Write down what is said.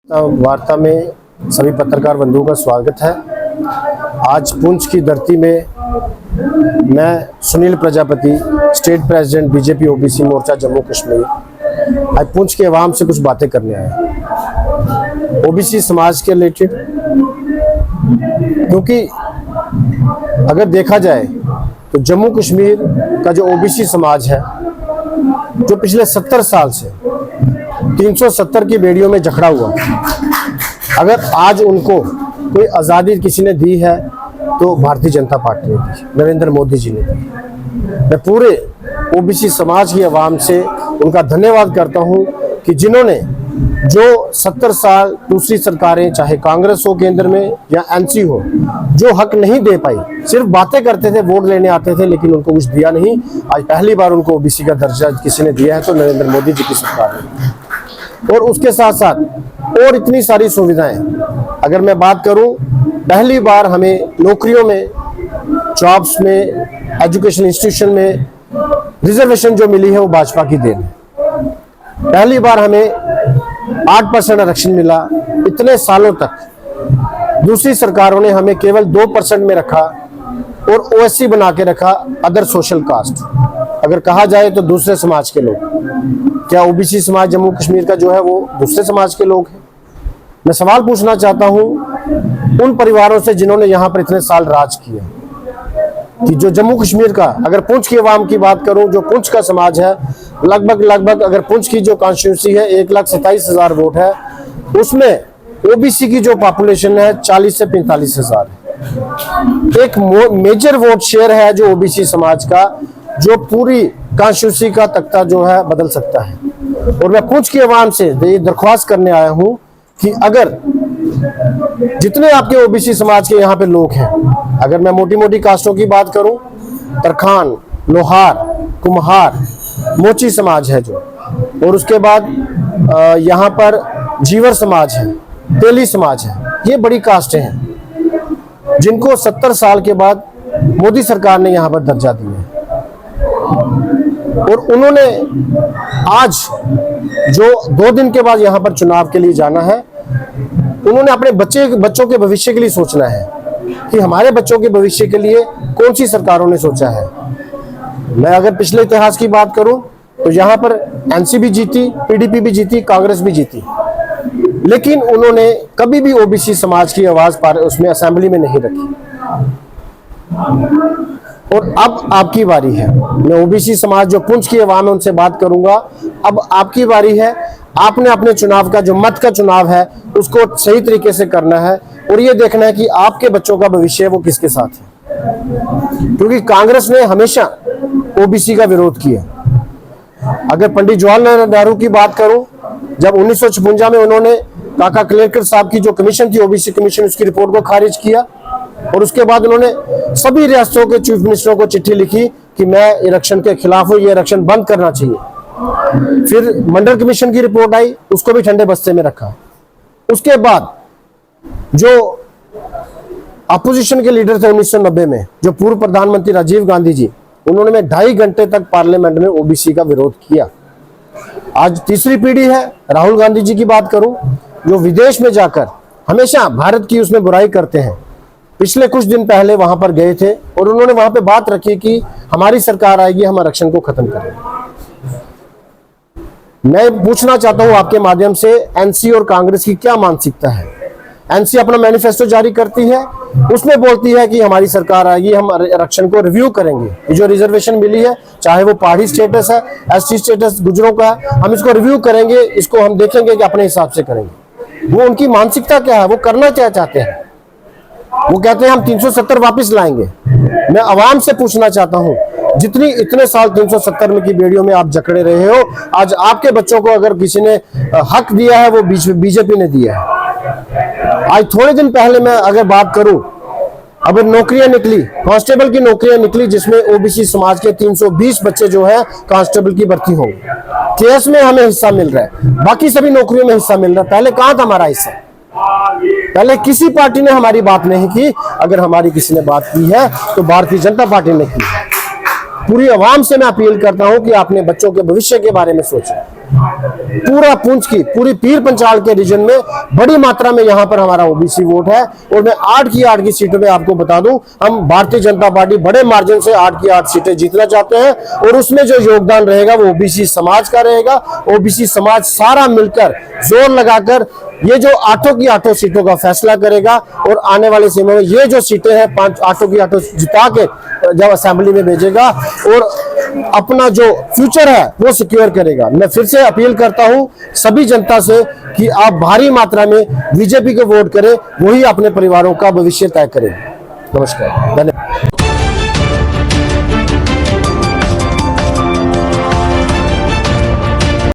वार्ता में सभी पत्रकार बंधुओं का स्वागत है। आज पुंछ की धरती में मैं Sunil Prajapati, state president BJP OBC Morcha Jammu Kashmir, आज पुंछ के अवाम से कुछ बातें करने आया ओबीसी समाज के रिलेटेड। क्योंकि अगर देखा जाए तो जम्मू कश्मीर का जो ओबीसी समाज है, जो पिछले 70 साल से 370 की बेड़ियों में जकड़ा हुआ, अगर आज उनको कोई आज़ादी किसी ने दी है तो भारतीय जनता पार्टी ने दी, नरेंद्र मोदी जी ने दी। मैं पूरे ओबीसी समाज की आवाम से उनका धन्यवाद करता हूं कि जिन्होंने जो 70 साल दूसरी सरकारें, चाहे कांग्रेस हो केंद्र में या एनसी हो, जो हक नहीं दे पाई, सिर्फ बातें करते थे, वोट लेने आते थे, लेकिन उनको कुछ दिया नहीं। आज पहली बार उनको ओबीसी का दर्जा किसी ने दिया है तो नरेंद्र मोदी जी की सरकार ने। और उसके साथ साथ और इतनी सारी सुविधाएं, अगर मैं बात करूं, पहली बार हमें नौकरियों में, जॉब्स में, एजुकेशन इंस्टीट्यूशन में रिजर्वेशन जो मिली है वो भाजपा की देन है। पहली बार हमें 8% आरक्षण मिला। इतने सालों तक दूसरी सरकारों ने हमें केवल 2% में रखा और ओएससी बना के रखा, अदर सोशल कास्ट। अगर कहा जाए तो दूसरे समाज के लोग, क्या ओबीसी समाज जम्मू कश्मीर का जो है वो दूसरे समाज के लोग हैं? मैं सवाल पूछना चाहता हूं उन परिवारों से जिन्होंने यहां पर इतने साल राज किया, कि जो जम्मू कश्मीर का, अगर पुंछ की आवाम की बात करूं, जो पुंछ का समाज है, लगभग अगर पुंछ की जो कॉन्स्टिट्यूंसी है 1,27,000 वोट है, उसमें ओबीसी की जो पॉपुलेशन है 40 से 45,000 है। एक मेजर वोट शेयर है जो ओबीसी समाज का, जो पूरी कॉन्स्टिट्यूंसी का तख्ता जो है बदल सकता है। और मैं पुंछ की आवाम से ये दरख्वास्त करने आया हूं कि अगर जितने आपके ओबीसी समाज के यहाँ पे लोग हैं, अगर मैं मोटी मोटी कास्टों की बात करूं, तरखान, लोहार, कुम्हार, मोची समाज है जो, और उसके बाद यहाँ पर जीवर समाज है, तेली समाज है, ये बड़ी कास्टें हैं जिनको 70 साल के बाद मोदी सरकार ने यहाँ पर दर्जा दिया है। और उन्होंने आज जो 2 दिन के बाद यहाँ पर चुनाव के लिए जाना है, उन्होंने अपने बच्चों के भविष्य के लिए सोचना है कि हमारे बच्चों के भविष्य के लिए कौन सी सरकारों ने सोचा है। मैं अगर पिछले इतिहास की बात करूं तो यहाँ पर एनसी भी जीती, पीडीपी भी जीती, कांग्रेस भी जीती, लेकिन उन्होंने कभी भी ओबीसी समाज की आवाज उसमें असेंबली में नहीं रखी। और अब आपकी बारी है। मैं ओबीसी समाज जो पुंछ की आवाम है उनसे बात करूंगा, अब आपकी बारी है। आपने अपने चुनाव का, जो मत का चुनाव है, उसको सही तरीके से करना है और ये देखना है कि आपके बच्चों का भविष्य वो किसके साथ है। क्योंकि कांग्रेस ने हमेशा ओबीसी का विरोध किया। अगर पंडित जवाहरलाल नेहरू की बात करूं, जब 1956 में उन्होंने काका कलेरकर साहब की जो कमीशन थी, ओबीसी कमीशन, उसकी रिपोर्ट को खारिज किया और उसके बाद उन्होंने सभी रियासतों के चीफ मिनिस्टरों को चिट्ठी लिखी कि मैं इलेक्शन के खिलाफ हूं, ये इलेक्शन बंद करना चाहिए। फिर मंडल कमीशन की रिपोर्ट आई, उसको भी ठंडे बस्ते में रखा। उसके बाद जो अपोजिशन के लीडर थे 1990 में, जो पूर्व प्रधानमंत्री राजीव गांधी जी, उन्होंने 2.5 घंटे तक पार्लियामेंट में ओबीसी का विरोध किया। आज तीसरी पीढ़ी है, राहुल गांधी जी की बात करूं, जो विदेश में जाकर हमेशा भारत की उसमें बुराई करते हैं। पिछले कुछ दिन पहले वहां पर गए थे और उन्होंने वहां पे बात रखी कि हमारी सरकार आएगी, हम आरक्षण को खत्म करेंगे। मैं पूछना चाहता हूं आपके माध्यम से, एनसी और कांग्रेस की क्या मानसिकता है? एनसी अपना मैनिफेस्टो जारी करती है, उसमें बोलती है कि हमारी सरकार आएगी, हम आरक्षण को रिव्यू करेंगे। ये जो रिजर्वेशन मिली है, चाहे वो पहाड़ी स्टेटस है, एसटी स्टेटस गुजरों का है, हम इसको रिव्यू करेंगे, इसको हम देखेंगे कि अपने हिसाब से करेंगे। वो उनकी मानसिकता क्या है, वो करना क्या चाहते हैं? वो कहते हैं हम 370 वापस लाएंगे। मैं आवाम से पूछना चाहता हूं, जितनी इतने साल 370 में की बेड़ियों में आप जकड़े रहे हो, आज आपके बच्चों को अगर किसी ने हक दिया है वो बीजेपी ने दिया है। आज थोड़े दिन पहले मैं अगर बात करूं, अब नौकरियां निकली, कांस्टेबल की नौकरियां निकली, जिसमें ओबीसी समाज के 320 बच्चे जो है कांस्टेबल की भर्ती होंगे। केस में हमें हिस्सा मिल रहा है, बाकी सभी नौकरियों में हिस्सा मिल रहा है। पहले कहां था हमारा हिस्सा? पहले किसी पार्टी ने हमारी बात नहीं की। अगर हमारी किसी ने बात की है तो भारतीय जनता पार्टी ने की। पूरी आवाम से मैं अपील करता हूं कि अपने बच्चों के भविष्य के बारे में सोचें। पूरा पुंछ की पूरी पीर पंचाल के रीजन में बड़ी मात्रा में यहाँ पर हमारा ओबीसी वोट है। और मैं 8 की सीटों में आपको बता दूं, हम भारतीय जनता पार्टी बड़े मार्जिन से 8 की 8 सीटें जीतना चाहते हैं। और उसमें जो योगदान रहेगा वो ओबीसी समाज का रहेगा। ओबीसी समाज सारा मिलकर जोर लगाकर ये जो 8 की 8 सीटों का फैसला करेगा और आने वाले समय में ये जो सीटें हैं 8 की 8 जिता के जब असेंबली में भेजेगा और अपना जो फ्यूचर है वो सिक्योर करेगा। मैं फिर से अपील करता हूं सभी जनता से कि आप भारी मात्रा में बीजेपी को वोट करें, वही अपने परिवारों का भविष्य तय करें। नमस्कार, धन्यवाद।